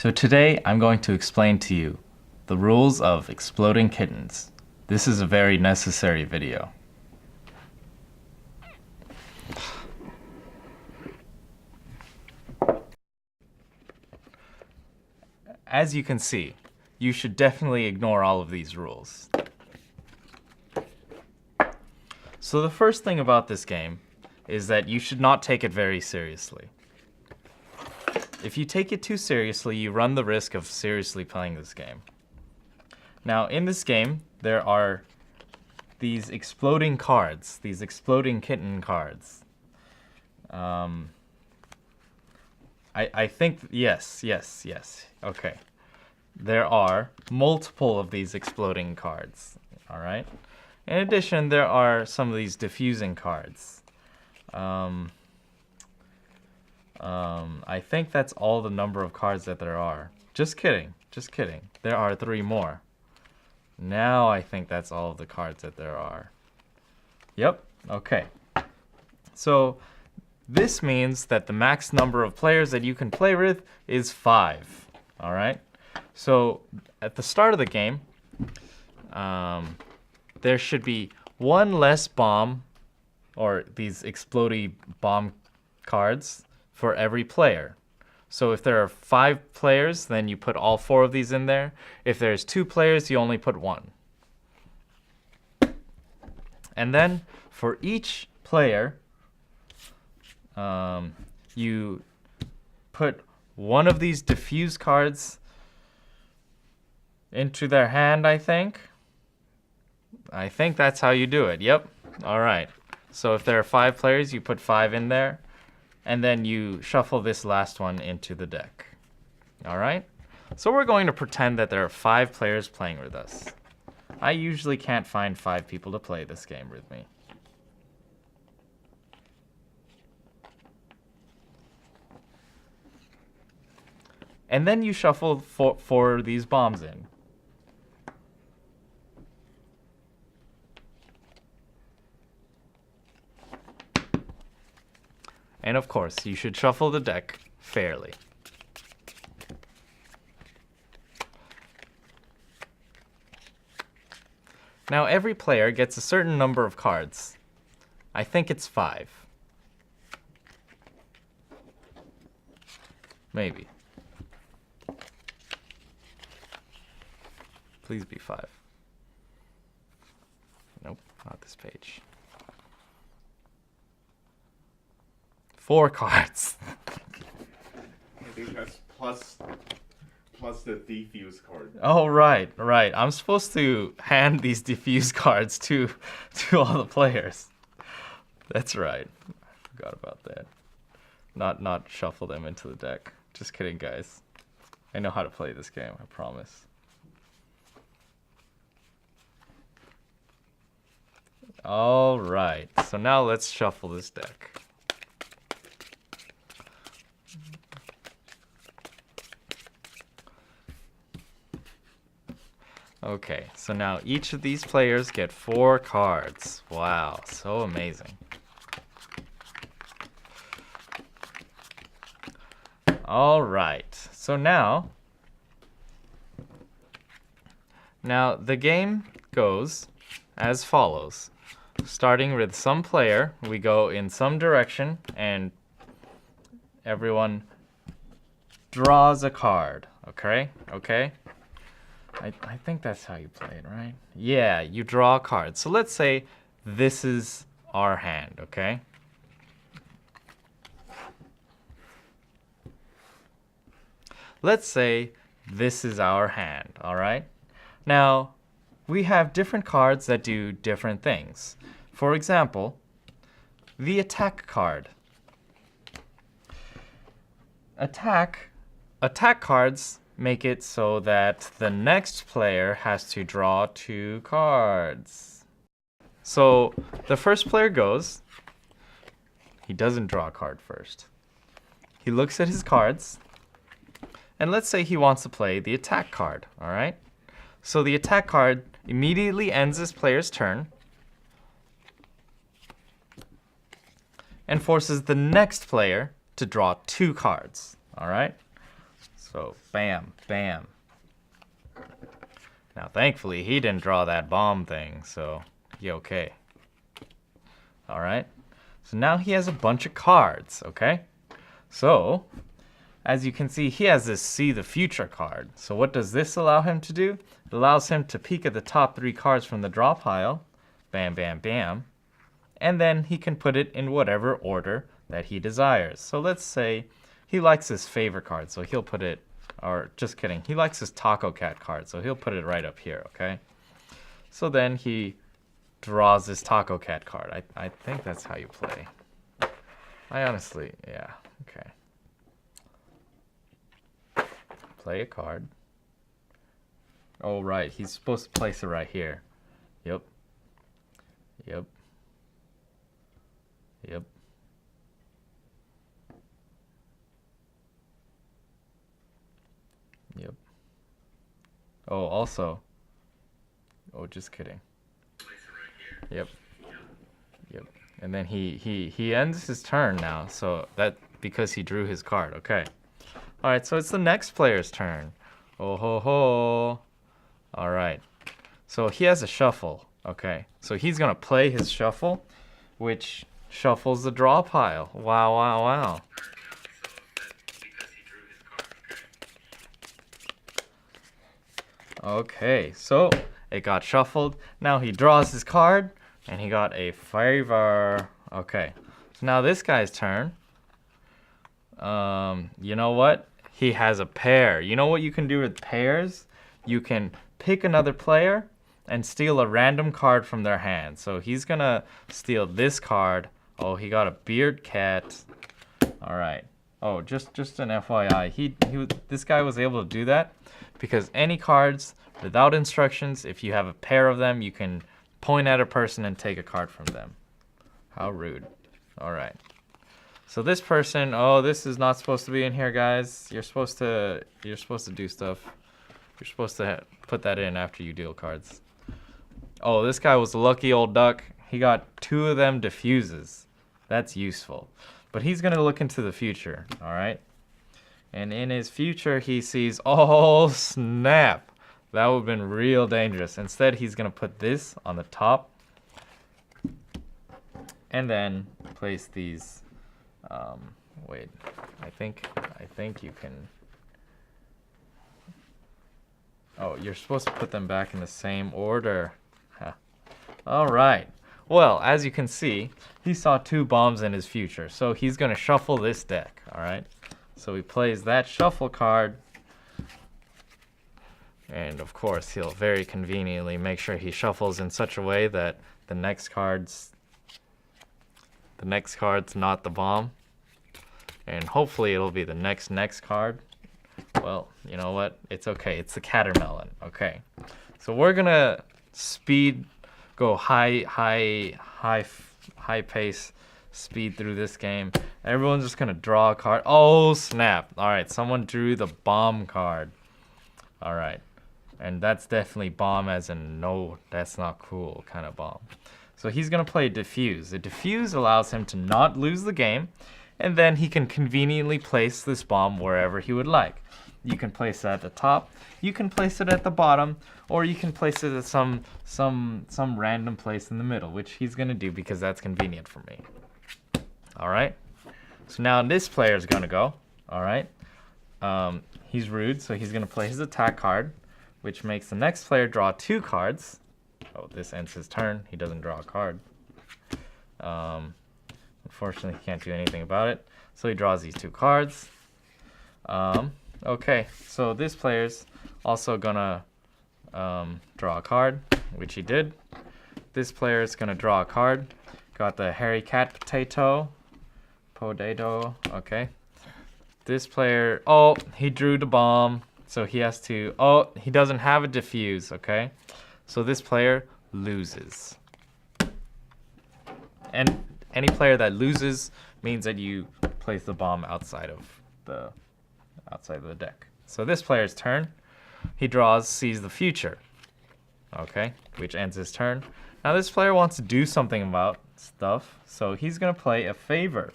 So today I'm going to explain to you the rules of exploding kittens. This is a very necessary video. As you can see, you should definitely ignore all of these rules. So the first thing about this game is that you should not take it very seriously. If you take it too seriously, you run the risk of seriously playing this game. Now, in this game, there are these exploding cards, these exploding kitten cards. I think, yes. Okay. There are multiple of these exploding cards, all right? In addition, there are some of these diffusing cards. I think that's all the number of cards that there are. Just kidding. There are 3 more. Now I think that's all of the cards that there are. Yep, okay. So this means that the max number of players that you can play with is 5, all right? So at the start of the game, there should be 1 less bomb, or these explodey bomb cards, for every player. So if there are 5 players, then you put all 4 of these in there. If there's 2 players, you only put 1. And then for each player, you put 1 of these diffuse cards into their hand, I think. I think that's how you do it. Yep. All right. So if there are 5 players, you put 5 in there. And then you shuffle this last one into the deck. All right? So we're going to pretend that there are 5 players playing with us. I usually can't find 5 people to play this game with me. And then you shuffle 4 of these bombs in. And of course, you should shuffle the deck fairly. Now every player gets a certain number of cards. I think it's 5. Maybe. Please be 5. Nope, not this page. 4 cards. I think that's plus the diffuse card. Oh, right. I'm supposed to hand these diffuse cards to all the players. That's right. I forgot about that. Not shuffle them into the deck. Just kidding, guys. I know how to play this game, I promise. All right. So now let's shuffle this deck. Okay, so now each of these players get 4 cards. Wow, so amazing. All right, so now the game goes as follows. Starting with some player, we go in some direction, and everyone draws a card, okay? I think that's how you play it, right? Yeah, you draw a card. So let's say this is our hand, okay? Let's say this is our hand, all right? Now, we have different cards that do different things. For example, the attack card. Attack cards make it so that the next player has to draw 2 cards. So the first player goes. He doesn't draw a card first. He looks at his cards, and let's say he wants to play the attack card, all right? So the attack card immediately ends this player's turn and forces the next player to draw 2 cards, all right? So So, bam, bam. Now, thankfully, he didn't draw that bomb thing, so he okay. All right. So now he has a bunch of cards, okay? So, as you can see, he has this See the Future card. So what does this allow him to do? It allows him to peek at the top 3 cards from the draw pile. Bam, bam, bam. And then he can put it in whatever order that he desires. So let's say he likes his favorite card, so he'll put it, or just kidding, he likes his Taco Cat card, so he'll put it right up here, okay? So then he draws this Taco Cat card. I think that's how you play. I honestly, yeah, okay. Play a card. Oh, right, he's supposed to place it right here. Yep. Yep. Yep. Yep. Oh, also. Oh, just kidding. Yep. Yep. And then he ends his turn now. So that because he drew his card. Okay. All right. So it's the next player's turn. Oh ho ho. All right. So he has a shuffle. Okay. So he's gonna play his shuffle, which shuffles the draw pile. Wow, wow, wow. Okay, so it got shuffled. Now he draws his card, and he got a favor. Okay, so now this guy's turn. You know what? He has a pair. You know what you can do with pairs? You can pick another player and steal a random card from their hand. So he's gonna steal this card. Oh, he got a beard cat. All right. Oh, just an FYI, this guy was able to do that because any cards without instructions, if you have a pair of them, you can point at a person and take a card from them. How rude. All right. So this person, oh, this is not supposed to be in here, guys. You're supposed to do stuff. You're supposed to put that in after you deal cards. Oh, this guy was a lucky old duck. He got 2 of them diffuses. That's useful. But he's going to look into the future, all right? And in his future, he sees, oh, snap. That would have been real dangerous. Instead, he's going to put this on the top. And then place these. Wait, I think you can. Oh, you're supposed to put them back in the same order. Huh. All right. Well, as you can see, he saw 2 bombs in his future, so he's going to shuffle this deck, all right? So he plays that shuffle card, and of course, he'll very conveniently make sure he shuffles in such a way that the next card's not the bomb, and hopefully it'll be the next card. Well, you know what? It's okay. It's the catermelon. Okay. So we're going to go high pace speed through this game. Everyone's just gonna draw a card. Oh snap. All right, someone drew the bomb card. All right, and that's definitely bomb as in no, that's not cool kind of bomb. So he's gonna play diffuse. The diffuse allows him to not lose the game, and then he can conveniently place this bomb wherever he would like. You can place it at the top, you can place it at the bottom, or you can place it at some random place in the middle, which he's gonna do because that's convenient for me. All right. So now this player is gonna go. All right. He's rude, so he's gonna play his attack card, which makes the next player draw 2 cards. Oh, this ends his turn. He doesn't draw a card. Unfortunately, he can't do anything about it. So he draws these 2 cards. Okay, so this player's also gonna draw a card, which he did. This player is gonna draw a card. Got the hairy cat potato. Okay. This player, oh, he drew the bomb, so he has to, oh, he doesn't have a diffuse, okay? So this player loses. And any player that loses means that you place the bomb outside of the deck. So this player's turn, he draws Sees the Future, okay, which ends his turn. Now this player wants to do something about stuff, so he's gonna play a favor.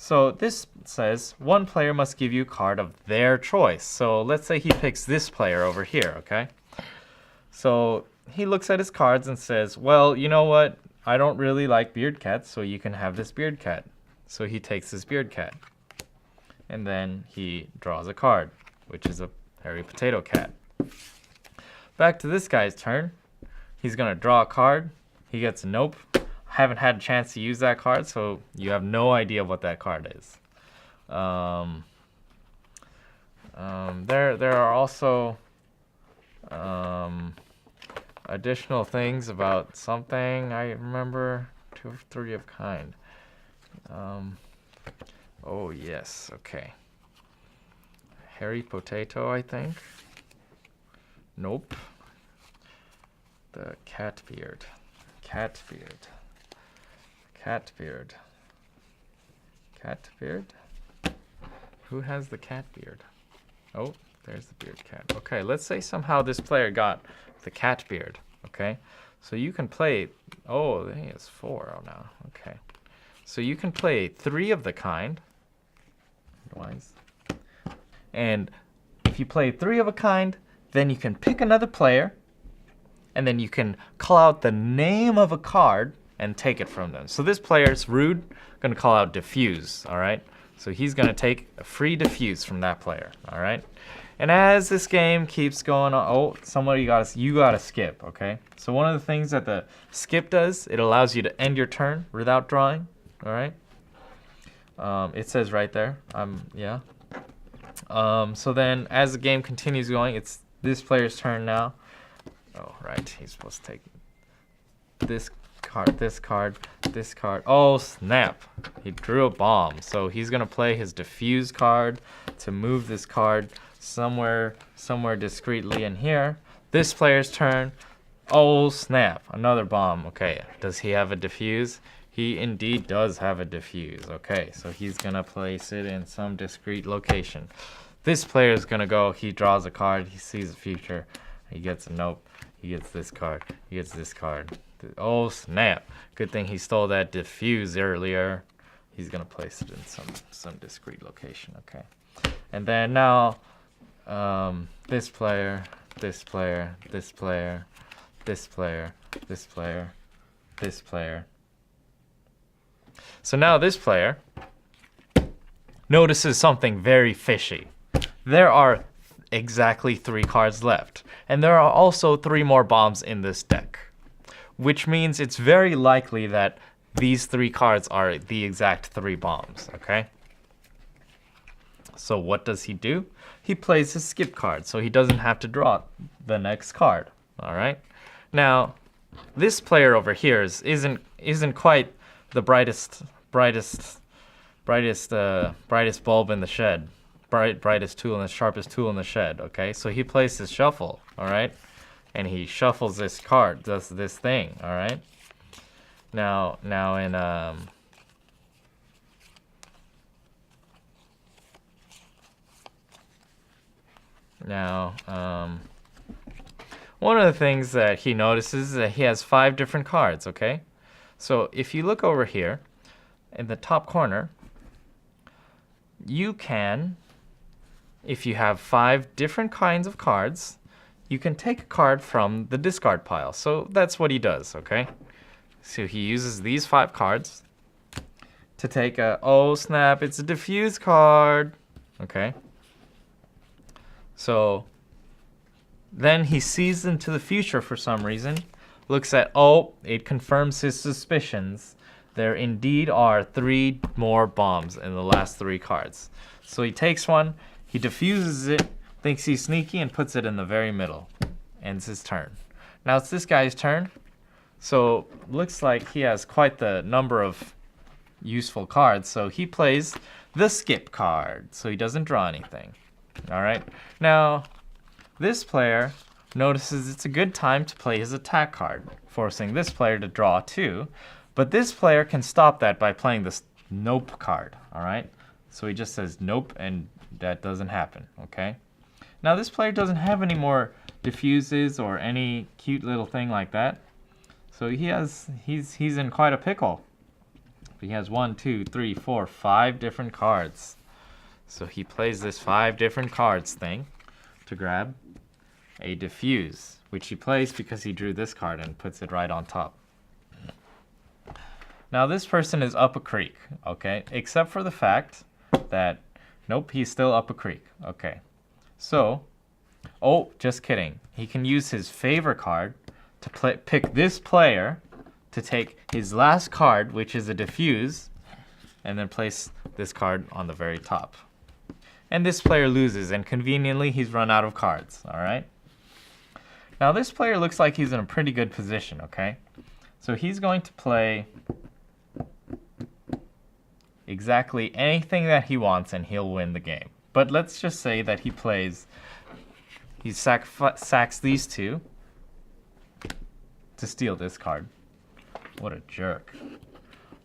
So this says one player must give you a card of their choice. So let's say he picks this player over here, okay? So he looks at his cards and says, well, you know what? I don't really like beard cats, so you can have this beard cat. So he takes this beard cat. And then he draws a card, which is a hairy potato cat. Back to this guy's turn. He's going to draw a card. He gets a nope. Haven't had a chance to use that card, so you have no idea what that card is. There are also additional things about something. I remember 2 of 3 of kind. Oh yes, okay. Hairy potato, I think. Nope. The cat beard. Cat beard. Cat beard. Cat beard? Who has the cat beard? Oh, there's the beard cat. Okay, let's say somehow this player got the cat beard. Okay, so you can play. Oh, he has 4 now. Okay, so you can play 3 of the kind. Otherwise, and if you play 3 of a kind, then you can pick another player, and then you can call out the name of a card and take it from them. So this player's rude, gonna call out diffuse, all right? So he's gonna take a free diffuse from that player, all right? And as this game keeps going on, oh, somebody you gotta skip, okay? So one of the things that the skip does, it allows you to end your turn without drawing, all right? It says right there, yeah. So then as the game continues going, it's this player's turn now. Oh, right, he's supposed to take this card, this card, this card. Oh, snap. He drew a bomb. So he's going to play his diffuse card to move this card somewhere discreetly in here. This player's turn. Oh, snap. Another bomb. Okay, does he have a diffuse? He indeed does have a diffuse. Okay, so he's going to place it in some discreet location. This player is going to go, he draws a card, he sees the future, he gets a nope, he gets this card, he gets this card. Oh, snap. Good thing he stole that diffuse earlier. He's going to place it in some discreet location, okay. And then now, this player, this player, this player, this player, this player, this player. So now this player notices something very fishy. There are exactly 3 cards left, and there are also 3 more bombs in this deck, which means it's very likely that these 3 cards are the exact 3 bombs, okay? So what does he do? He plays his skip card, so he doesn't have to draw the next card, all right? Now, this player over here isn't quite the brightest bulb in the shed. Brightest tool and the sharpest tool in the shed, okay? So he plays his shuffle, all right? And he shuffles this card, does this thing, all right? Now in one of the things that he notices is that he has 5 different cards, okay? So if you look over here in the top corner, you can, if you have 5 different kinds of cards, you can take a card from the discard pile. So that's what he does, okay? So he uses these 5 cards to take a, oh snap, it's a diffuse card, okay? So then he sees into the future for some reason, looks at, oh, it confirms his suspicions. There indeed are 3 more bombs in the last 3 cards. So he takes one, he diffuses it, thinks he's sneaky, and puts it in the very middle. Ends his turn. Now it's this guy's turn. So looks like he has quite the number of useful cards. So he plays the skip card. So he doesn't draw anything. All right. Now this player notices it's a good time to play his attack card, forcing this player to draw 2. But this player can stop that by playing this nope card, all right? So he just says nope, and that doesn't happen, okay? Now this player doesn't have any more diffuses or any cute little thing like that. So he's in quite a pickle. He has 1, 2, 3, 4, 5 different cards. So he plays this 5 different cards thing to grab a diffuse, which he plays because he drew this card and puts it right on top. Now this person is up a creek, okay? Except for the fact that, nope, he's still up a creek, okay? So, oh, just kidding. He can use his favor card to pick this player to take his last card, which is a diffuse, and then place this card on the very top. And this player loses, and conveniently he's run out of cards, all right? Now this player looks like he's in a pretty good position, okay? So he's going to play exactly anything that he wants and he'll win the game. But let's just say that he sacks these 2 to steal this card. What a jerk.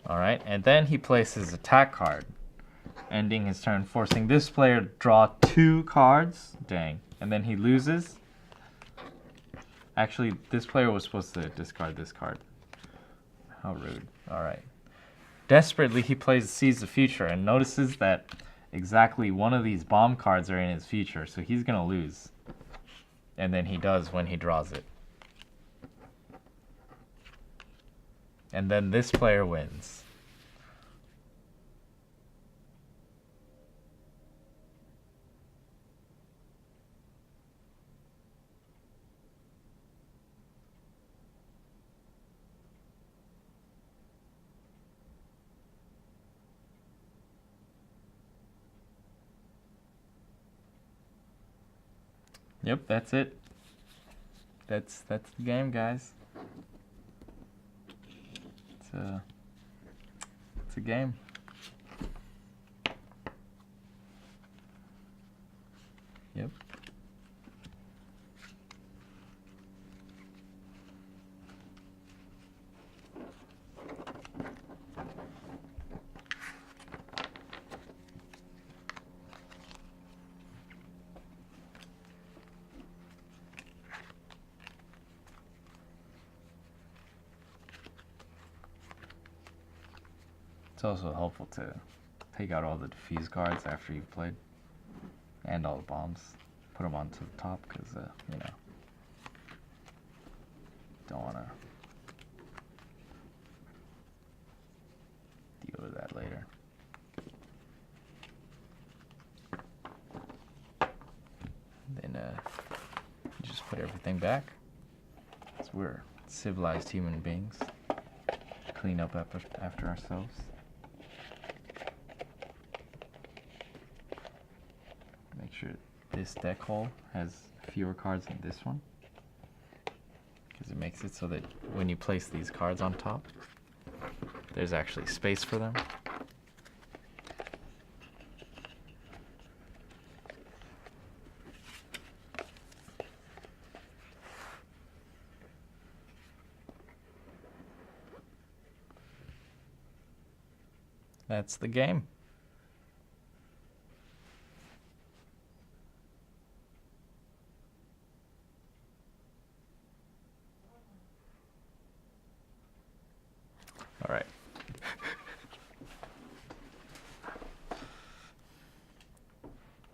All right, and then he plays his attack card, ending his turn, forcing this player to draw 2 cards. Dang. And then he loses. Actually, this player was supposed to discard this card. How rude. All right. Desperately, he sees the future and notices that exactly one of these bomb cards are in his future, so he's going to lose. And then he does when he draws it. And then this player wins. Yep, that's it. That's the game, guys. It's a game. Yep. It's also helpful to take out all the diffuse cards after you've played, and all the bombs. Put them onto the top because, you know, don't want to deal with that later. Then you just put everything back. So we're civilized human beings. Clean up after ourselves. Make sure this deck hole has fewer cards than this one, because it makes it so that when you place these cards on top, there's actually space for them. That's the game.